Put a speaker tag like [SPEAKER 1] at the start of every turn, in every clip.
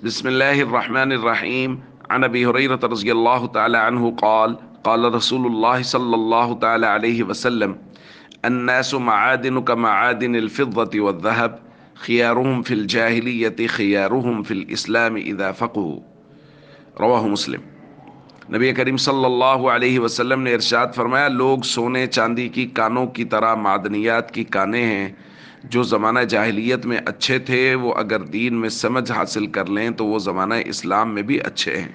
[SPEAKER 1] بسم الله الرحمن الرحيم. عن ابي هريره رضي الله تعالى عنه قال قال رسول الله صلى الله تعالى عليه وسلم: الناس معادن كمعادن الفضة والذهب، خيارهم في الجاهلية خيارهم في الإسلام إذا فقهوا. رواہ مسلم۔ نبی کریم صلی اللہ علیہ وسلم نے ارشاد فرمایا، لوگ سونے چاندی کی کانوں کی طرح معدنیات کی کانیں ہیں۔ جو زمانہ جاہلیت میں اچھے تھے وہ اگر دین میں سمجھ حاصل کر لیں تو وہ زمانہ اسلام میں بھی اچھے ہیں۔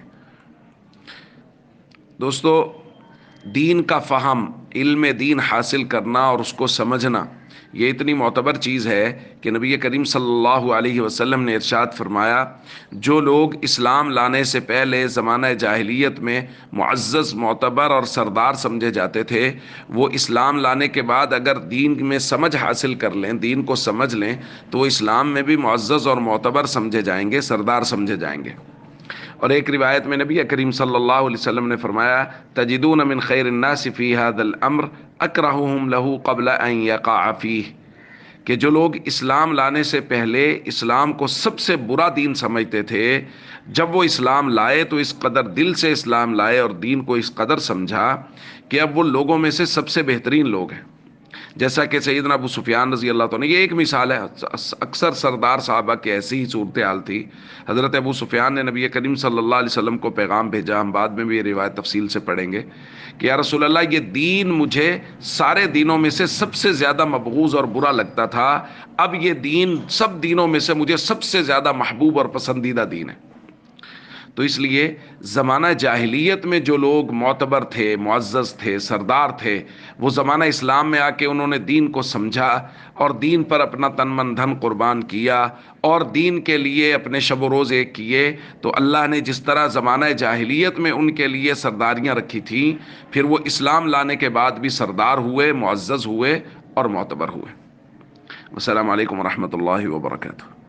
[SPEAKER 1] دوستو، دین کا فہم، علم دین حاصل کرنا اور اس کو سمجھنا، یہ اتنی معتبر چیز ہے کہ نبی کریم صلی اللہ علیہ وسلم نے ارشاد فرمایا، جو لوگ اسلام لانے سے پہلے زمانہ جاہلیت میں معزز، معتبر اور سردار سمجھے جاتے تھے، وہ اسلام لانے کے بعد اگر دین میں سمجھ حاصل کر لیں، دین کو سمجھ لیں، تو وہ اسلام میں بھی معزز اور معتبر سمجھے جائیں گے، سردار سمجھے جائیں گے۔ اور ایک روایت میں نبی کریم صلی اللہ علیہ وسلم نے فرمایا، تجدون من خیر الناس فی هذا الامر اکرہہم لہ قبل ان یقع فیہ، کہ جو لوگ اسلام لانے سے پہلے اسلام کو سب سے برا دین سمجھتے تھے، جب وہ اسلام لائے تو اس قدر دل سے اسلام لائے اور دین کو اس قدر سمجھا کہ اب وہ لوگوں میں سے سب سے بہترین لوگ ہیں۔ جیسا کہ سیدنا ابو سفیان رضی اللہ تعالیٰ، یہ ایک مثال ہے، اکثر سردار صحابہ کی ایسی ہی صورتحال تھی۔ حضرت ابو سفیان نے نبی کریم صلی اللہ علیہ وسلم کو پیغام بھیجا، ہم بعد میں بھی یہ روایت تفصیل سے پڑھیں گے، کہ یا رسول اللہ، یہ دین مجھے سارے دینوں میں سے سب سے زیادہ مبغوض اور برا لگتا تھا، اب یہ دین سب دینوں میں سے مجھے سب سے زیادہ محبوب اور پسندیدہ دین ہے۔ تو اس لیے زمانہ جاہلیت میں جو لوگ معتبر تھے، معزز تھے، سردار تھے، وہ زمانہ اسلام میں آ کے انہوں نے دین کو سمجھا اور دین پر اپنا تن من دھن قربان کیا اور دین کے لیے اپنے شب و روزے کیے، تو اللہ نے جس طرح زمانہ جاہلیت میں ان کے لیے سرداریاں رکھی تھیں، پھر وہ اسلام لانے کے بعد بھی سردار ہوئے، معزز ہوئے اور معتبر ہوئے۔ السلام علیکم ورحمۃ اللہ وبرکاتہ۔